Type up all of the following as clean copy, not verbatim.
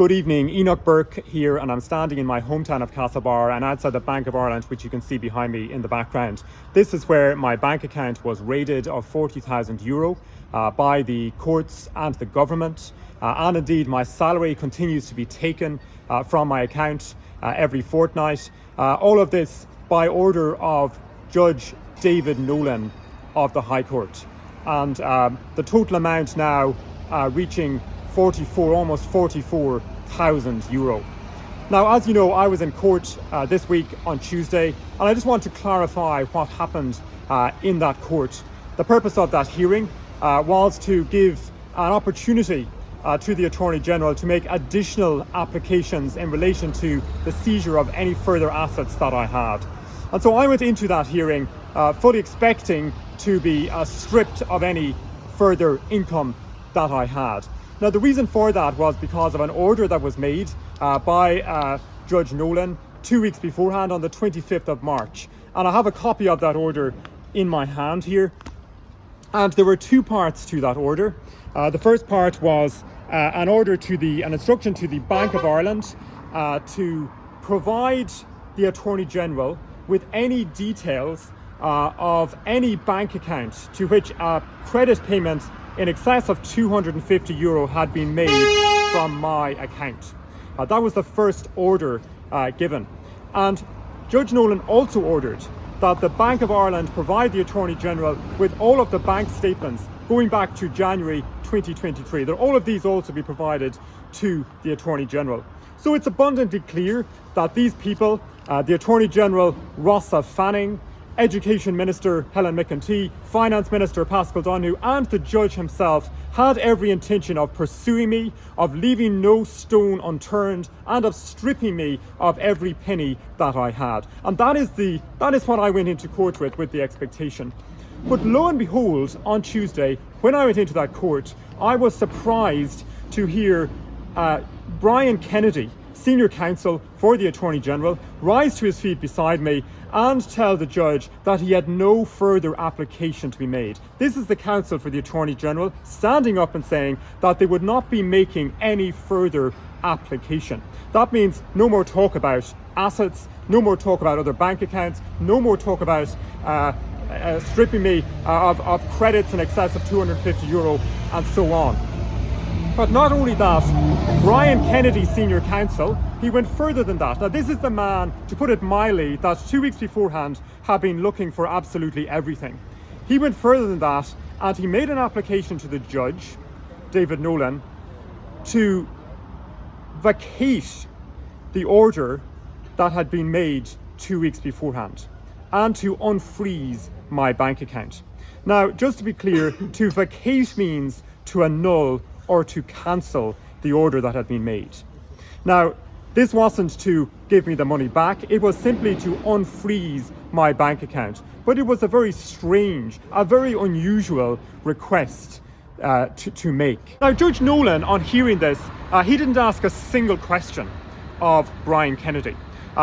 Good evening, Enoch Burke here, and I'm standing in my hometown of Castlebar and outside the Bank of Ireland, which you can see behind me in the background. This is where my bank account was raided of €40,000 by the courts and the government, and indeed my salary continues to be taken from my account every fortnight. All of this by order of Judge David Nolan of the High Court, and the total amount now reaching almost €44,000. Now, as you know, I was in court this week on Tuesday, and I just want to clarify what happened in that court. The purpose of that hearing was to give an opportunity to the Attorney General to make additional applications in relation to the seizure of any further assets that I had. And so I went into that hearing fully expecting to be stripped of any further income that I had. Now, the reason for that was because of an order that was made by Judge Nolan 2 weeks beforehand on the 25th of March. And I have a copy of that order in my hand here. And there were two parts to that order. The first part was an instruction to the Bank of Ireland to provide the Attorney General with any details of any bank account to which a credit payment in excess of €250 had been made from my account. That was the first order given. And Judge Nolan also ordered that the Bank of Ireland provide the Attorney General with all of the bank statements going back to January 2023. That all of these also be provided to the Attorney General. So it's abundantly clear that these people, the Attorney General Rossa Fanning, Education Minister Helen McEntee, Finance Minister Pascal Donoghue, and the judge himself had every intention of pursuing me, of leaving no stone unturned, and of stripping me of every penny that I had. And that is what I went into court with the expectation. But lo and behold, on Tuesday, when I went into that court, I was surprised to hear Brian Kennedy, Senior Counsel for the Attorney General, rise to his feet beside me and tell the judge that he had no further application to be made. This is the counsel for the Attorney General standing up and saying that they would not be making any further application. That means no more talk about assets, no more talk about other bank accounts, no more talk about stripping me of credits in excess of €250 and so on. But not only that, Brian Kennedy, Senior Counsel, he went further than that. Now, this is the man, to put it mildly, that 2 weeks beforehand had been looking for absolutely everything. He went further than that, and he made an application to the judge, David Nolan, to vacate the order that had been made 2 weeks beforehand and to unfreeze my bank account. Now, just to be clear, to vacate means to annul or to cancel the order that had been made. Now, this wasn't to give me the money back, it was simply to unfreeze my bank account. But it was a very strange, a very unusual request to make. Now, Judge Nolan, on hearing this, he didn't ask a single question of Brian Kennedy.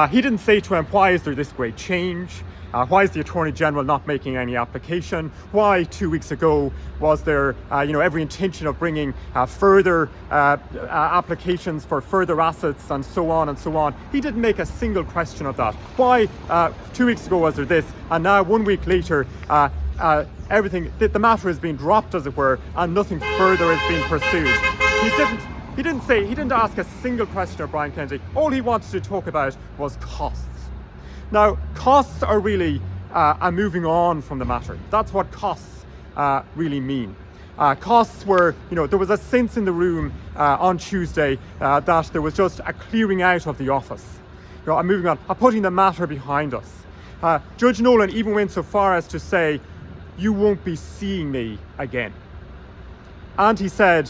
He didn't say to him, why is there this great change? Why is the Attorney General not making any application? Why 2 weeks ago was there every intention of bringing further applications for further assets and so on and so on? He didn't make a single question of that. Why 2 weeks ago was there this, and now 1 week later everything, the matter has been dropped, as it were, and nothing further is being pursued. He didn't ask a single question of Brian Kennedy. All he wanted to talk about was costs. Now, costs are really a moving on from the matter. That's what costs really mean. Costs were, there was a sense in the room on Tuesday that there was just a clearing out of the office. A moving on, a putting the matter behind us. Judge Nolan even went so far as to say, you won't be seeing me again. And he said,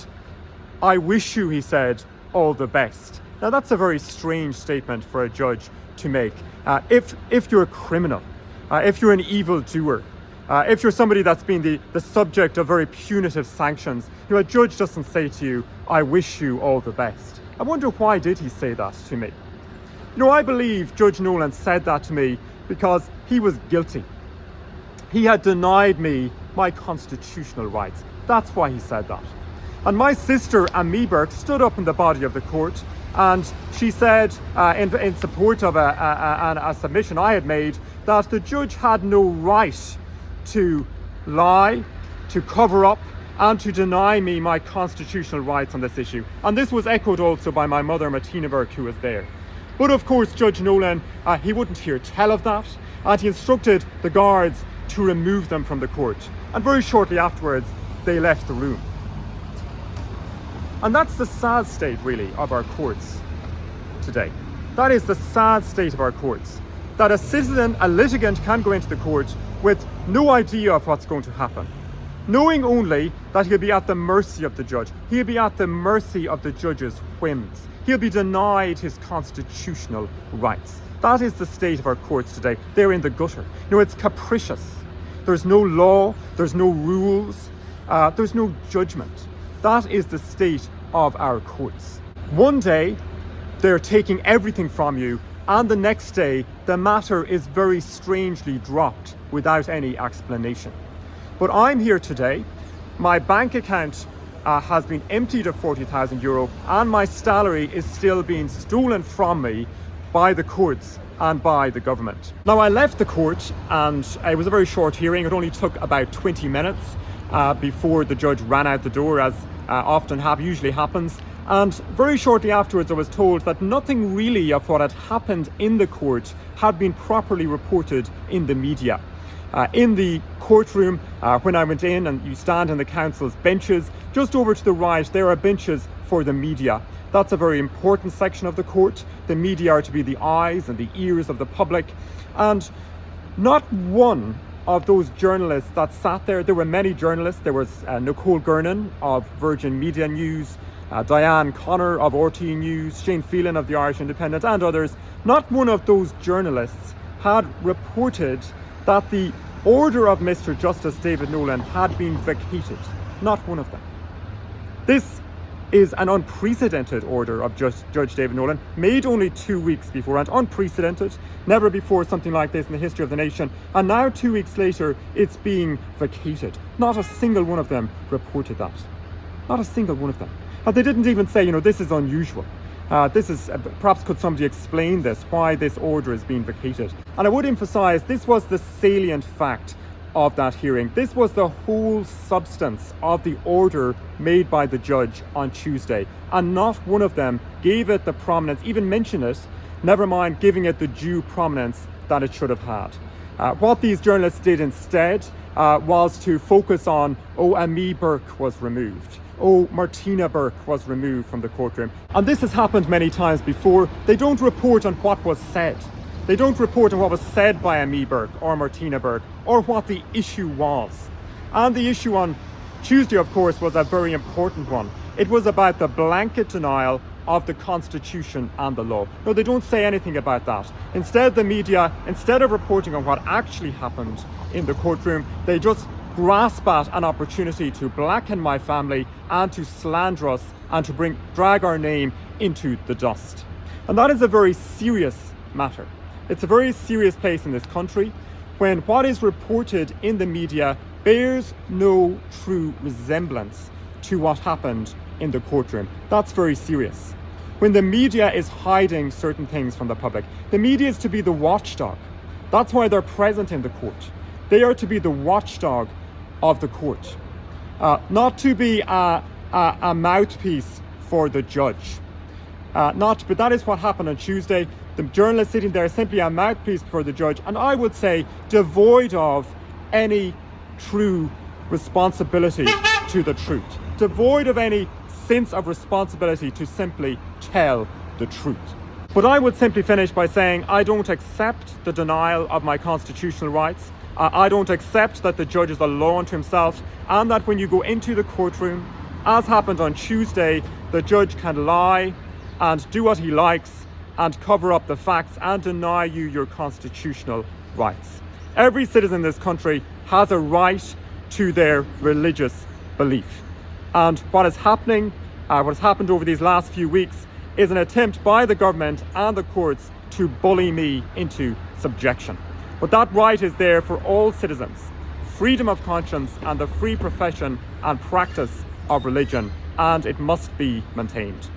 I wish you, he said, all the best. Now, that's a very strange statement for a judge to make. If you're a criminal, if you're an evildoer, if you're somebody that's been the subject of very punitive sanctions, a judge doesn't say to you, I wish you all the best. I wonder, why did he say that to me? I believe Judge Nolan said that to me because he was guilty. He had denied me my constitutional rights. That's why he said that. And my sister, Amy Burke, stood up in the body of the court, and she said, in support of a submission I had made, that the judge had no right to lie, to cover up, and to deny me my constitutional rights on this issue. And this was echoed also by my mother, Martina Burke, who was there. But of course, Judge Nolan, he wouldn't hear tell of that, and he instructed the guards to remove them from the court. And very shortly afterwards, they left the room. And that's the sad state, really, of our courts today. That is the sad state of our courts. That a citizen, a litigant, can go into the court with no idea of what's going to happen, knowing only that he'll be at the mercy of the judge. He'll be at the mercy of the judge's whims. He'll be denied his constitutional rights. That is the state of our courts today. They're in the gutter. It's capricious. There's no law, there's no rules, there's no judgment. That is the state of our courts. One day, they're taking everything from you, and the next day, the matter is very strangely dropped without any explanation. But I'm here today. My bank account has been emptied of €40,000, and my salary is still being stolen from me by the courts and by the government. Now, I left the court, and it was a very short hearing. It only took about 20 minutes before the judge ran out the door, as usually happens. And very shortly afterwards, I was told that nothing really of what had happened in the court had been properly reported in the media. In the courtroom, when I went in, and you stand in the council's benches, just over to the right, there are benches for the media. That's a very important section of the court. The media are to be the eyes and the ears of the public. And not one of those journalists that sat there were many journalists. There was Nicole Gernon of Virgin Media News, Diane Connor of RT News, Shane Phelan of the Irish Independent, and others. Not one of those journalists had reported that the order of Mr. Justice David Nolan had been vacated. Not one of them. This is an unprecedented order of Judge David Nolan, made only 2 weeks before, and unprecedented. Never before something like this in the history of the nation. And now 2 weeks later, it's being vacated. Not a single one of them reported that. Not a single one of them. And they didn't even say, this is unusual. Perhaps could somebody explain this, why this order is being vacated? And I would emphasize, this was the salient fact of that hearing. This was the whole substance of the order made by the judge on Tuesday. And not one of them gave it the prominence, even mentioned it, never mind giving it the due prominence that it should have had. What these journalists did instead was to focus on, Amy Burke was removed. Martina Burke was removed from the courtroom. And this has happened many times before. They don't report on what was said. They don't report on what was said by Amy Burke or Martina Burke, or what the issue was. And the issue on Tuesday, of course, was a very important one. It was about the blanket denial of the Constitution and the law. No, they don't say anything about that. Instead, the media, instead of reporting on what actually happened in the courtroom, they just grasp at an opportunity to blacken my family and to slander us and to drag our name into the dust. And that is a very serious matter. It's a very serious place in this country when what is reported in the media bears no true resemblance to what happened in the courtroom. That's very serious. When the media is hiding certain things from the public, the media is to be the watchdog. That's why they're present in the court. They are to be the watchdog of the court, not to be a mouthpiece for the judge. But that is what happened on Tuesday. The journalist sitting there is simply a mouthpiece for the judge, and I would say devoid of any true responsibility to the truth, devoid of any sense of responsibility to simply tell the truth. But I would simply finish by saying I don't accept the denial of my constitutional rights. I don't accept that the judge is a law unto himself, and that when you go into the courtroom, as happened on Tuesday, the judge can lie and do what he likes and cover up the facts and deny you your constitutional rights. Every citizen in this country has a right to their religious belief. And what has happened over these last few weeks is an attempt by the government and the courts to bully me into subjection. But that right is there for all citizens. Freedom of conscience and the free profession and practice of religion and it must be maintained.